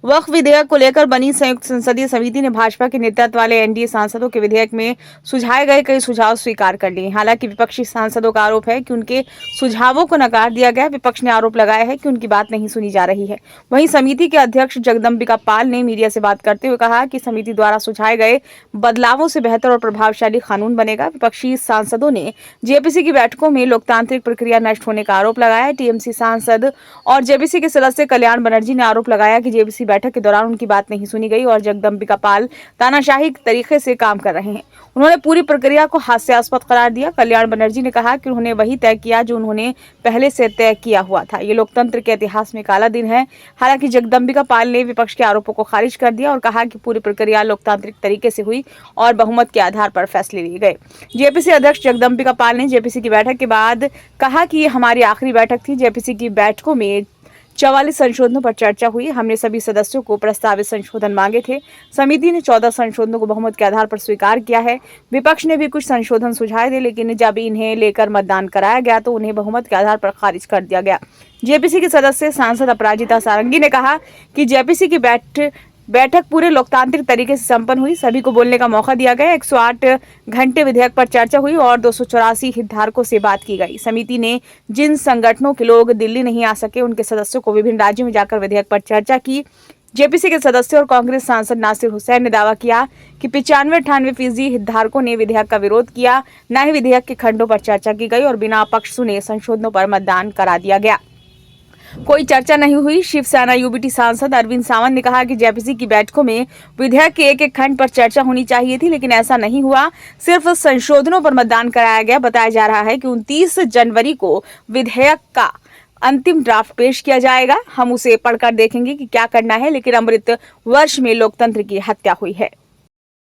वक्फ विधेयक को लेकर बनी संयुक्त संसदीय समिति ने भाजपा के नेतृत्व वाले एनडीए सांसदों के विधेयक में सुझाए गए कई सुझाव स्वीकार कर लिए। हालांकि विपक्षी सांसदों का आरोप है कि उनके सुझावों को नकार दिया गया। विपक्ष ने आरोप लगाया है कि उनकी बात नहीं सुनी जा रही है। वहीं समिति के अध्यक्ष जगदम्बिका पाल ने मीडिया से बात करते हुए कहा कि समिति द्वारा सुझाए गए बदलावों से बेहतर और प्रभावशाली कानून बनेगा। विपक्षी सांसदों ने जेपीसी की बैठकों में लोकतांत्रिक प्रक्रिया नष्ट होने का आरोप लगाया। टीएमसी सांसद और जेपीसी के सदस्य कल्याण बनर्जी ने आरोप लगाया कि जेपीसी बैठक के दौरान उनकी बात नहीं सुनी गई और जगदम्बिका पाल तानाशाही तरीके से काम कर रहे हैं। उन्होंने पूरी प्रक्रिया को हास्यास्पद करार दिया। कल्याण बनर्जी ने कहा कि उन्होंने वही तय किया जो उन्होंने पहले से तय किया हुआ था। ये लोकतंत्र के इतिहास में काला दिन है। हालांकि जगदम्बिका पाल ने विपक्ष के आरोपों को खारिज कर दिया और कहा कि पूरी प्रक्रिया लोकतांत्रिक तरीके से हुई और बहुमत के आधार पर फैसले लिए गए। जेपीसी अध्यक्ष जगदम्बिका पाल ने जेपीसी की बैठक के बाद कहा कि ये हमारी आखिरी बैठक थी। जेपीसी की बैठकों में 44 संशोधनों पर चर्चा हुई। हमने सभी सदस्यों को प्रस्तावित संशोधन मांगे थे। समिति ने 14 संशोधनों को बहुमत के आधार पर स्वीकार किया है। विपक्ष ने भी कुछ संशोधन सुझाए थे, लेकिन जब इन्हें लेकर मतदान कराया गया तो उन्हें बहुमत के आधार पर खारिज कर दिया गया। जेपीसी के सदस्य सांसद अपराजिता सारंगी ने कहा कि जेपीसी की बैठक पूरे लोकतांत्रिक तरीके से संपन्न हुई। सभी को बोलने का मौका दिया गया। 108 घंटे विधेयक पर चर्चा हुई और 284 हितधारकों से बात की गई। समिति ने जिन संगठनों के लोग दिल्ली नहीं आ सके उनके सदस्यों को विभिन्न राज्यों में जाकर विधेयक पर चर्चा की। जेपीसी के सदस्य और कांग्रेस सांसद नासिर हुसैन ने दावा किया कि 95-98% हितधारकों ने विधेयक का विरोध किया। न ही विधेयक के खंडों पर चर्चा की गई और बिना पक्ष सुने संशोधनों पर मतदान करा दिया गया। कोई चर्चा नहीं हुई। शिवसेना यूबीटी सांसद अरविंद सावंत ने कहा कि जेपीसी की बैठकों में विधेयक के एक खंड पर चर्चा होनी चाहिए थी, लेकिन ऐसा नहीं हुआ। सिर्फ संशोधनों पर मतदान कराया गया। बताया जा रहा है कि 29 जनवरी को विधेयक का अंतिम ड्राफ्ट पेश किया जाएगा। हम उसे पढ़कर देखेंगे कि क्या करना है, लेकिन अमृत वर्ष में लोकतंत्र की हत्या हुई है।